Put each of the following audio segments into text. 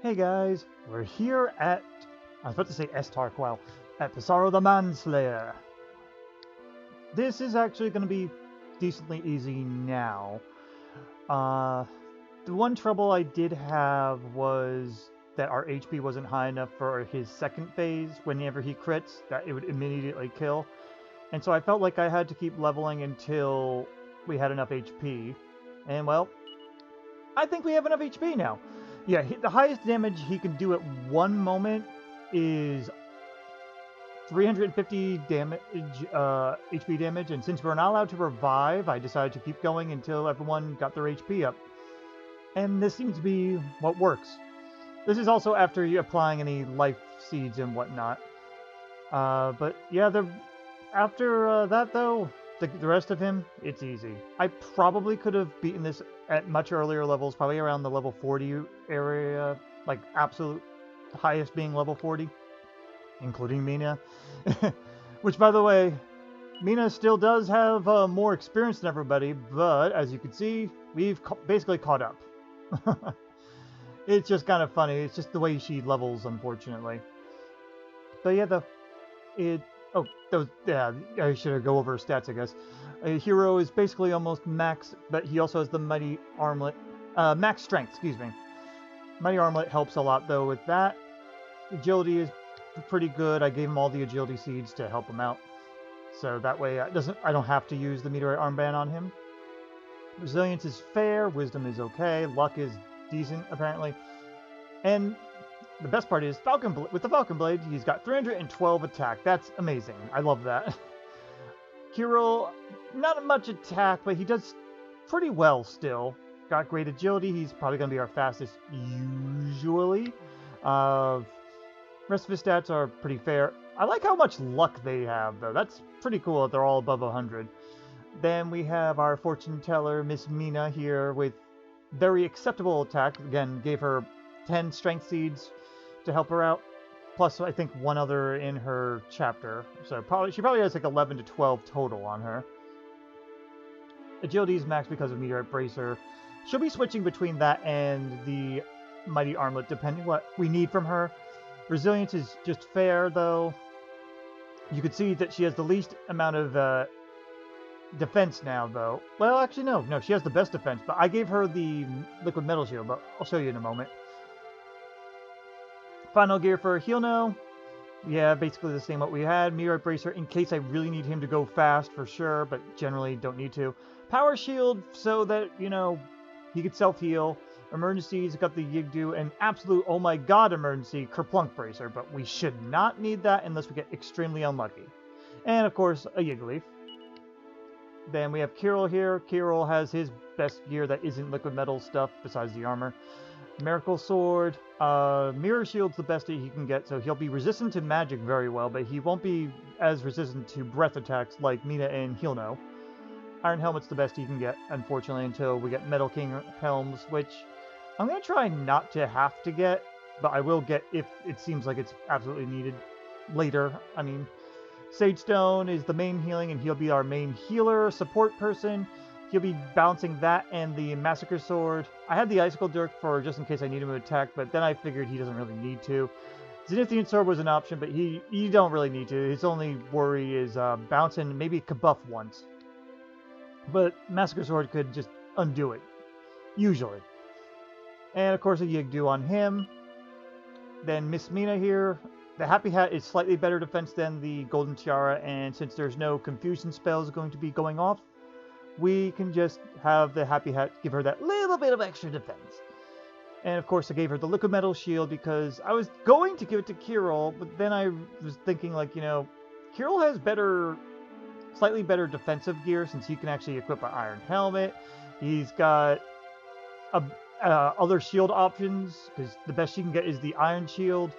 Hey guys, we're here at, I was about to say Estark, wow, at Psaro the Manslayer. This is actually going to be decently easy now. Uh, the one trouble I did have was that our HP wasn't high enough for his second phase. Whenever he crits, that it would immediately kill. And so I felt like I had to keep leveling until we had enough HP. And well, I think we have enough HP now. Yeah, the highest damage he can do at one moment is 350 damage, HP damage, and since we're not allowed to revive, I decided to keep going until everyone got their HP up. And this seems to be what works. This is also after you applying any life seeds and whatnot. But yeah, after that though, the rest of him, it's easy. I probably could have beaten this at much earlier levels, probably around the level 40 area, like absolute highest being level 40, including Meena. Which, by the way, Meena still does have more experience than everybody, but as you can see, we've basically caught up. It's just kind of funny. It's just the way she levels, unfortunately. But yeah, oh, those, yeah, I should go over stats, I guess. A hero is basically almost max, but he also has the Mighty Armlet. Max strength, excuse me. Mighty Armlet helps a lot, though, with that. Agility is pretty good. I gave him all the agility seeds to help him out. So that way I don't have to use the meteorite armband on him. Resilience is fair. Wisdom is okay. Luck is decent, apparently. And the best part is with the Falcon Blade, he's got 312 attack. That's amazing. I love that. Kiryl, not much attack, but he does pretty well still. Got great agility. He's probably going to be our fastest usually. Rest of his stats are pretty fair. I like how much luck they have, though. That's pretty cool that they're all above 100. Then we have our fortune teller, Miss Meena, here with very acceptable attack. Again, gave her 10 strength seeds to help her out. Plus, I think one other in her chapter. So she probably has like 11 to 12 total on her. Agility is max because of Meteorite Bracer. She'll be switching between that and the Mighty Armlet, depending what we need from her. Resilience is just fair, though. You can see that she has the least amount of defense now, though. Well, actually, no, she has the best defense, but I gave her the liquid metal shield, but I'll show you in a moment. Final gear for Heal. Yeah, basically the same what we had. Meteorite Bracer in case I really need him to go fast for sure, but generally don't need to. Power Shield so that, he could self-heal. Emergencies, got the Yigdu, and absolute, oh my god, emergency, Kerplunk Bracer, but we should not need that unless we get extremely unlucky. And, of course, a Yiggleaf. Then we have Kiryl here. Kiryl has his best gear that isn't liquid metal stuff besides the armor. Miracle Sword. Mirror Shield's the best that he can get, so he'll be resistant to magic very well, but he won't be as resistant to breath attacks like Meena and Heal. Iron Helmet's the best he can get, unfortunately, until we get Metal King Helms, which I'm going to try not to have to get, but I will get if it seems like it's absolutely needed later. I mean, Sage Stone is the main healing, and he'll be our main healer, support person. He'll be balancing that and the Massacre Sword. I had the Icicle Dirk for just in case I need him to attack, but then I figured he doesn't really need to. Zenithian Sword was an option, but you don't really need to. His only worry is bouncing maybe Kabuff once. But Massacre Sword could just undo it, usually. And of course a Yigdu on him. Then Miss Meena here. The Happy Hat is slightly better defense than the Golden Tiara, and since there's no confusion spells going to be going off, we can just have the Happy Hat give her that little bit of extra defense. And of course I gave her the Liquid Metal Shield because I was going to give it to Kiryl, but then I was thinking like, Kiryl has slightly better defensive gear since he can actually equip an Iron Helmet. He's got other shield options because the best she can get is the Iron Shield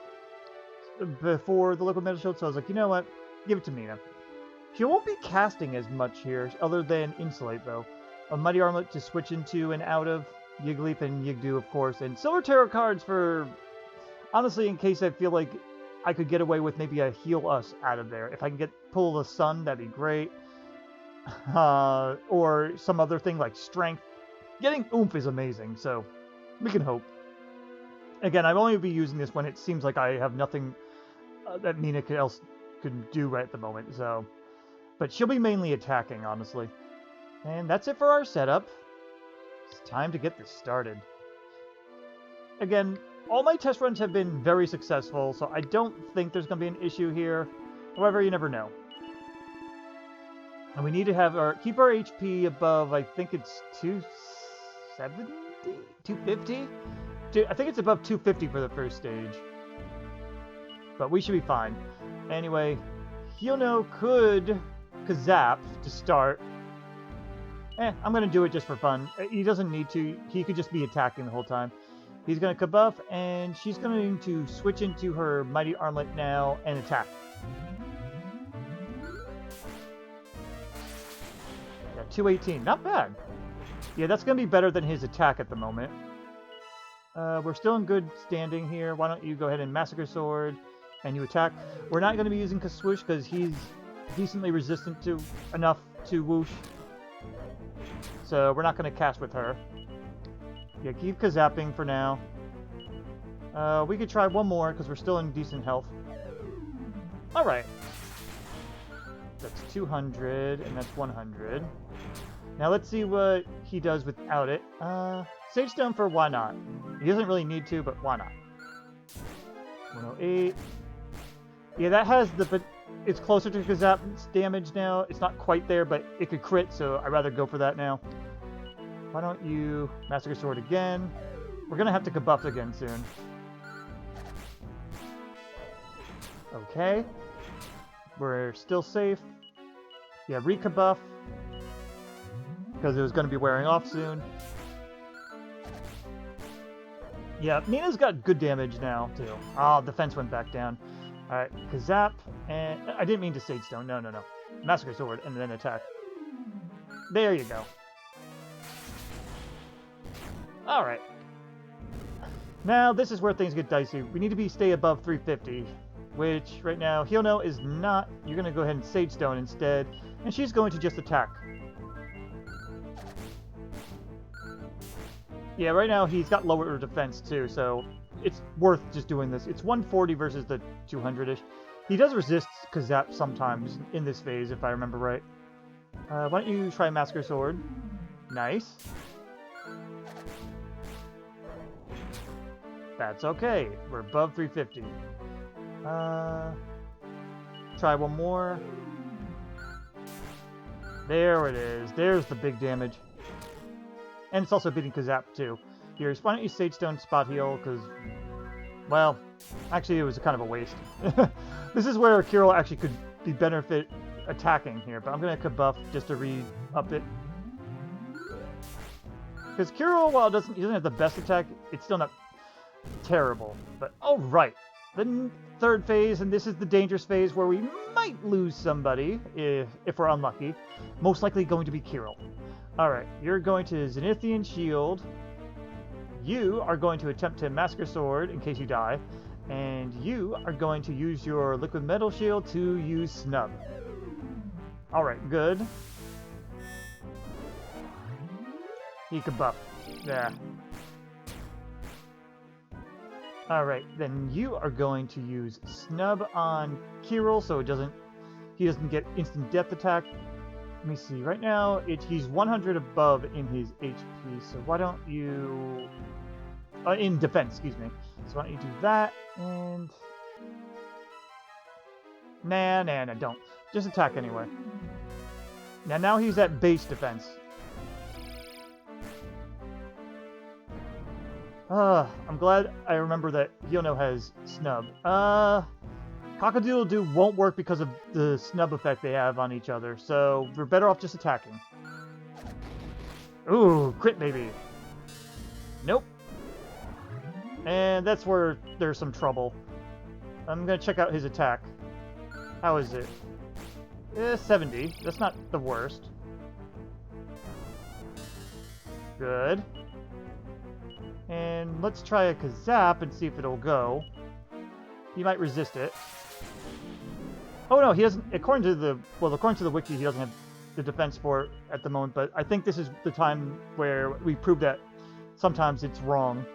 before the Liquid Metal Shield. So I was like, you know what? Give it to Meena. She won't be casting as much here, other than Insulate, though. A Mighty Armlet to switch into and out of. Yiggleaf and Yigdu, of course. And Silver Tarot cards for, honestly, in case I feel like I could get away with maybe a Heal Us out of there. If I can pull the Sun, that'd be great. Or some other thing like Strength. Getting Oomph is amazing, so we can hope. Again, I'll only be using this when it seems like I have nothing that Meena could do right at the moment, so... But she'll be mainly attacking, honestly. And that's it for our setup. It's time to get this started. Again, all my test runs have been very successful, so I don't think there's going to be an issue here. However, you never know. And we need to have keep our HP above, I think it's 270? 250? I think it's above 250 for the first stage. But we should be fine. Anyway, Hyono could Kazap to start. I'm going to do it just for fun. He doesn't need to. He could just be attacking the whole time. He's going to Kabuff, and she's going to switch into her Mighty Armlet now and attack. Yeah, 218. Not bad. Yeah, that's going to be better than his attack at the moment. We're still in good standing here. Why don't you go ahead and Massacre Sword, and you attack. We're not going to be using Kaswoosh because he's decently resistant to enough to whoosh. So we're not going to cast with her. Yeah, keep Kazapping for now. We could try one more because we're still in decent health. Alright. That's 200, and that's 100. Now let's see what he does without it. Sage Stone for why not? He doesn't really need to, but why not? 108. Yeah, that has the... It's closer to Kazap's damage now. It's not quite there, but it could crit, so I'd rather go for that now. Why don't you Massacre Sword again? We're going to have to Kabuff again soon. Okay. We're still safe. Yeah, re-Kabuff. Because it was going to be wearing off soon. Yeah, Meena's got good damage now, too. Oh, defense went back down. Alright, Kazap, and... I didn't mean to Sage Stone. No. Massacre Sword, and then attack. There you go. Alright. Now, this is where things get dicey. We need to stay above 350, which, right now, Hyono is not. You're going to go ahead and Sage Stone instead, and she's going to just attack. Yeah, right now he's got lower defense too, so it's worth just doing this. It's 140 versus the 200-ish. He does resist Kazap sometimes in this phase, if I remember right. Why don't you try Massacre Sword? Nice. That's okay. We're above 350. Try one more. There it is. There's the big damage. And it's also beating Kazap, too. Here, why don't you Sage Stone Spot Heal, because... Well, actually, it was kind of a waste. This is where Kiryl actually could be benefit attacking here, but I'm going to Kabuff just to re-up it. Because Kiryl, while he doesn't have the best attack, it's still not terrible. But, alright. The third phase, and this is the dangerous phase where we might lose somebody, if we're unlucky. Most likely going to be Kiryl. Alright, you're going to Zenithian Shield. You are going to attempt to Massacre Sword in case you die. And you are going to use your Liquid Metal Shield to use Snub. Alright, good. He can buff. Yeah. Alright, then you are going to use Snub on Kiryl so he doesn't get instant death attack. Let me see. Right now, he's 100 above in his HP, so why don't you... in defense, excuse me. So why don't you do that, and... Nah, don't. Just attack anyway. Now he's at base defense. I'm glad I remember that Hyono has Snub. Cock-a-doodle-doo won't work because of the snub effect they have on each other, so we're better off just attacking. Ooh, crit maybe. Nope. And that's where there's some trouble. I'm gonna check out his attack. How is it? 70. That's not the worst. Good. And let's try a Kazap and see if it'll go. He might resist it. Oh no, he doesn't. According to the wiki, he doesn't have the defense for it at the moment. But I think this is the time where we prove that sometimes it's wrong.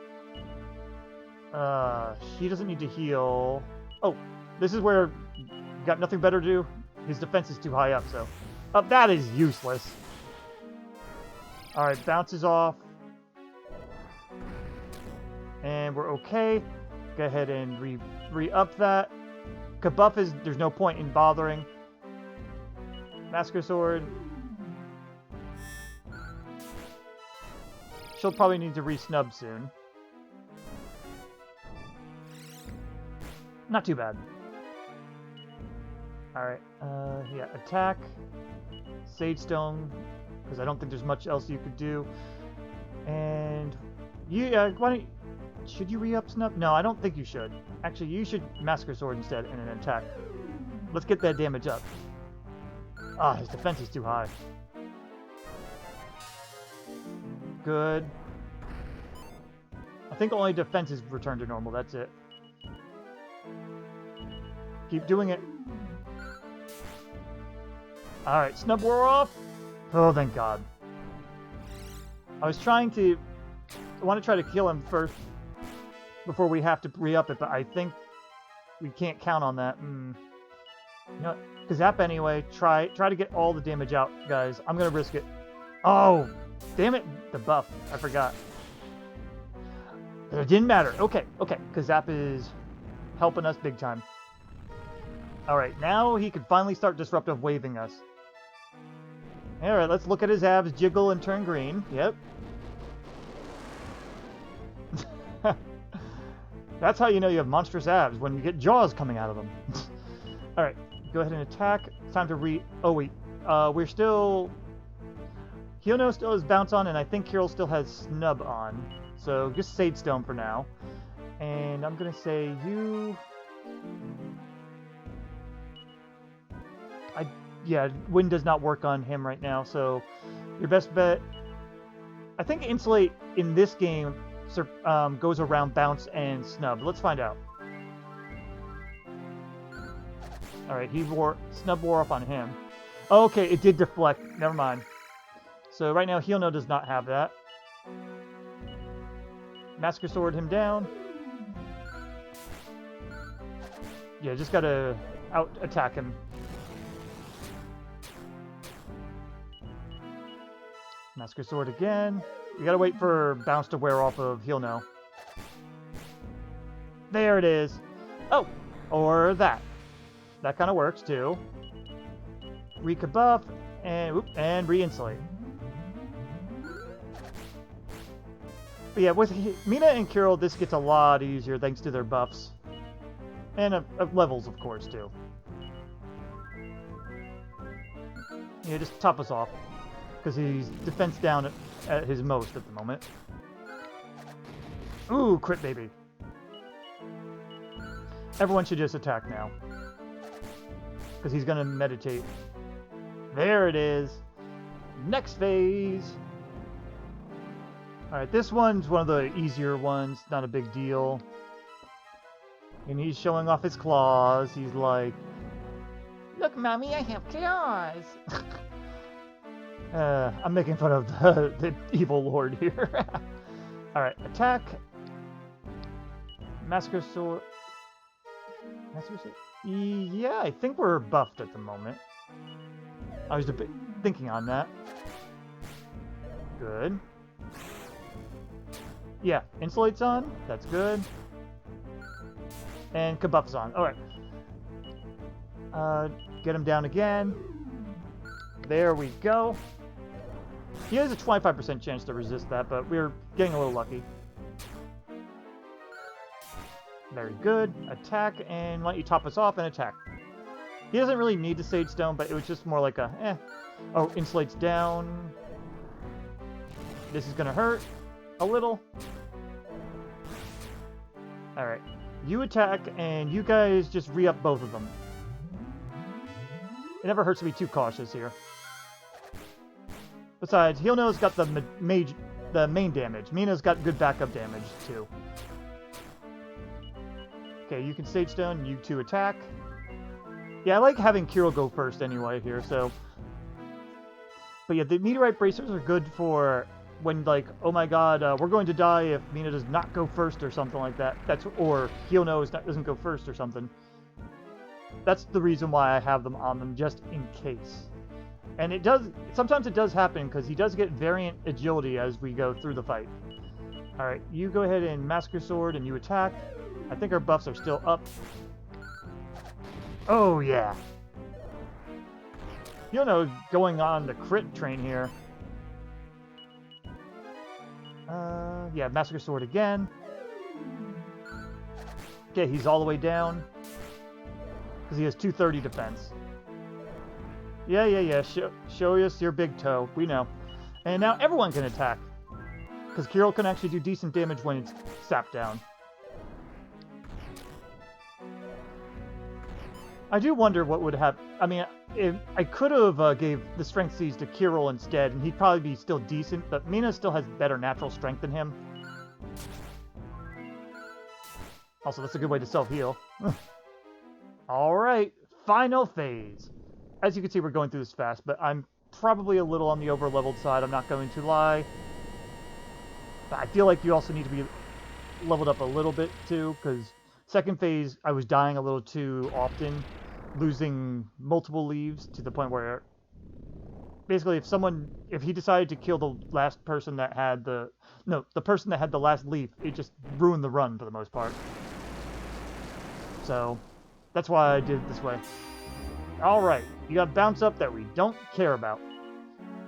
He doesn't need to heal. Oh, this is where got nothing better to do. His defense is too high up, so... that is useless. Alright, bounces off. And we're okay. Go ahead and re-up that. Kabuff is... There's no point in bothering. Masker Sword. She'll probably need to re-snub soon. Not too bad. Alright, yeah, attack. Sage Stone, because I don't think there's much else you could do. And you, why don't you, should you re-up snub? No, I don't think you should. Actually, you should Masker Sword instead and an attack. Let's get that damage up. Ah, his defense is too high. Good. I think only defense is returned to normal, that's it. Keep doing it. Alright, snub wore off. Oh, thank God. I was trying to... I want to try to kill him first before we have to re-up it, but I think we can't count on that. You know what? Zap anyway. Try to get all the damage out, guys. I'm going to risk it. Oh, damn it. The buff. I forgot. It didn't matter. Okay. Zap is helping us big time. Alright, now he can finally start disruptive waving us. Alright, let's look at his abs jiggle and turn green. Yep. That's how you know you have monstrous abs, when you get jaws coming out of them. Alright, go ahead and attack. It's time to Oh, wait. We're still... Hyono still has bounce on, and I think Kiryl still has snub on. So, just Sage Stone for now. And I'm gonna say you... Yeah, wind does not work on him right now, so your best bet... I think Insulate in this game goes around bounce and snub. Let's find out. Alright, snub wore off on him. Okay, it did deflect. Never mind. So right now, Hyono does not have that. Masker Sword him down. Yeah, just gotta out-attack him. Masker Sword again. You gotta wait for bounce to wear off of Hyono. There it is. Oh, or that. That kind of works too. Re-Kabuff and re-insulate. But yeah, with Meena and Kiryl, this gets a lot easier thanks to their buffs. And of levels, of course, too. Yeah, just top us off. Because he's defense down at his most at the moment. Ooh, crit baby. Everyone should just attack now. Because he's going to meditate. There it is. Next phase. Alright, this one's one of the easier ones. Not a big deal. And he's showing off his claws. He's like, "Look, Mommy, I have claws." I'm making fun of the evil lord here. Alright, attack. Masker Sword. Masker Sword? Yeah, I think we're buffed at the moment. I was thinking on that. Good. Yeah, Insulate's on. That's good. And Kabuff's on. Alright. Get him down again. There we go. He has a 25% chance to resist that, but we're getting a little lucky. Very good. Attack, and why don't you top us off and attack. He doesn't really need the Sage Stone, but it was just more like a, eh. Oh, Insulate's down. This is gonna hurt. A little. Alright. You attack, and you guys just re-up both of them. It never hurts to be too cautious here. Besides, Hyono's got the main damage. Meena's got good backup damage, too. Okay, you can Sage Stone, you two attack. Yeah, I like having Kiryl go first anyway here, so... But yeah, the Meteorite Bracers are good for when like, oh my god, we're going to die if Meena does not go first or something like that. Or Hyuno doesn't go first or something. That's the reason why I have them on them, just in case. And sometimes it does happen, because he does get variant agility as we go through the fight. Alright, you go ahead and Massacre Sword and you attack. I think our buffs are still up. Oh yeah. Hyuno going on the crit train here. Yeah, Massacre Sword again. Okay, he's all the way down. Because he has 230 defense. Yeah. Show us your big toe. We know. And now everyone can attack. Because Kiryl can actually do decent damage when it's sapped down. I do wonder what would happen. I mean, if I could have gave the Strength Seas to Kiryl instead, and he'd probably be still decent, but Meena still has better natural strength than him. Also, that's a good way to self-heal. Alright, final phase. As you can see, we're going through this fast, but I'm probably a little on the over-leveled side, I'm not going to lie. But I feel like you also need to be leveled up a little bit, too, because second phase, I was dying a little too often, losing multiple leaves to the point where basically if he decided to kill the last person that had the person that had the last leaf, it just ruined the run for the most part. So that's why I did it this way. Alright, you got bounce up that we don't care about.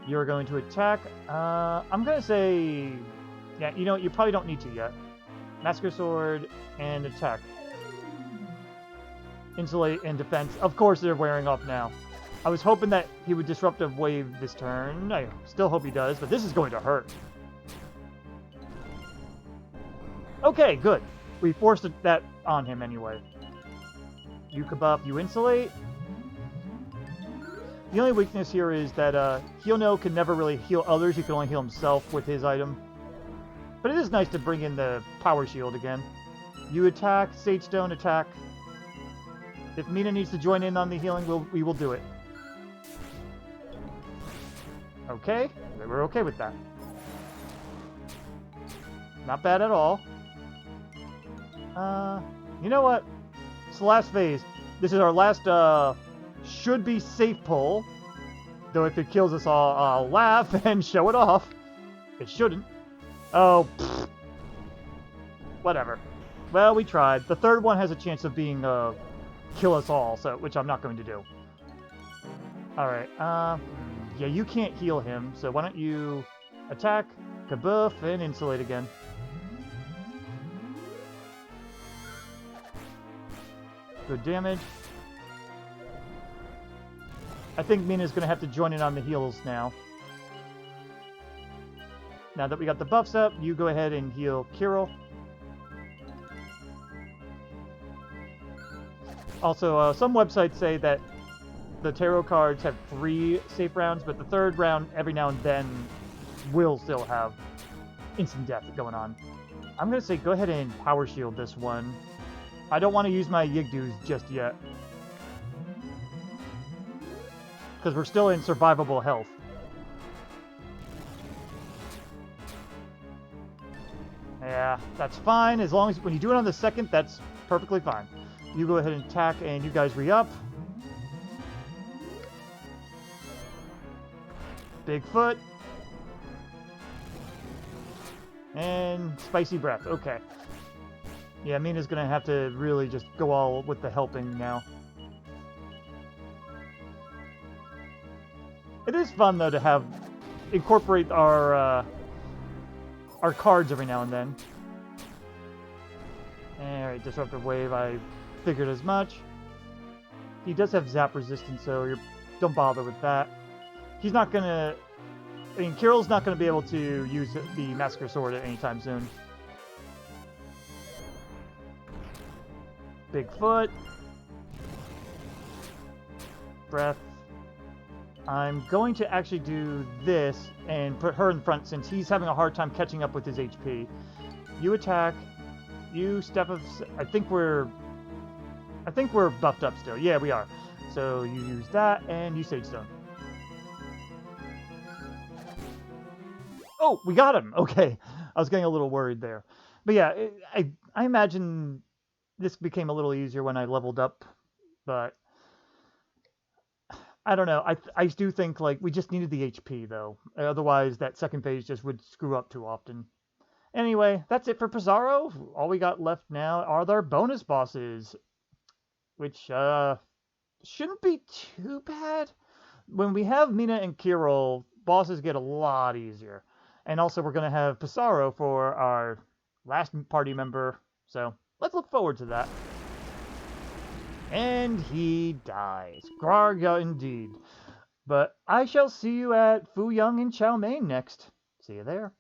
You're going to attack. I'm going to say, yeah, you know what, you probably don't need to yet. Massacre Sword and attack. Insulate and defense. Of course they're wearing off now. I was hoping that he would Disruptive Wave this turn. I still hope he does, but this is going to hurt. Okay, good. We forced that on him anyway. You Kabuff, you Insulate. The only weakness here is that Hyuno can never really heal others. He can only heal himself with his item. But it is nice to bring in the Power Shield again. You attack, Sage Stone attack. If Meena needs to join in on the healing, we will do it. Okay, we're okay with that. Not bad at all. You know what? It's the last phase. This is our last, should be safe pull. Though if it kills us all, I'll laugh and show it off. It shouldn't. Oh, pfft. Whatever. Well, we tried. The third one has a chance of being, kill us all, so which I'm not going to do. Alright, yeah, you can't heal him, so why don't you attack, Kabuff, and Insulate again. Good damage. I think Meena's going to have to join in on the heals now. Now that we got the buffs up, you go ahead and heal Kiryl. Also, some websites say that the tarot cards have 3 safe rounds, but the third round, every now and then, will still have instant death going on. I'm going to say go ahead and Power Shield this one. I don't want to use my Yigdoos just yet. Because we're still in survivable health. Yeah, that's fine. As long as when you do it on the second, that's perfectly fine. You go ahead and attack, and you guys re-up. Bigfoot. And Spicy Breath. Okay. Yeah, Meena's going to have to really just go all with the helping now. It is fun, though, to incorporate our cards every now and then. Alright, Disruptive Wave, I figured as much. He does have Zap resistance, so don't bother with that. He's not gonna... I mean, Kiryl's not gonna be able to use the Massacre Sword at any time soon. Bigfoot. Breath. I'm going to actually do this and put her in front since he's having a hard time catching up with his HP. You attack. You step up. I think we're buffed up still. Yeah, we are. So you use that and you Sage Stone. Oh, we got him. Okay. I was getting a little worried there. But yeah, I imagine this became a little easier when I leveled up, but I don't know. I do think like we just needed the HP though. Otherwise, that second phase just would screw up too often. Anyway, that's it for Psaro. All we got left now are their bonus bosses, which shouldn't be too bad. When we have Meena and Kiryl, bosses get a lot easier. And also, we're going to have Psaro for our last party member, so let's look forward to that. And he dies. Grarga indeed. But I shall see you at Fuyang and Chow Mein next. See you there.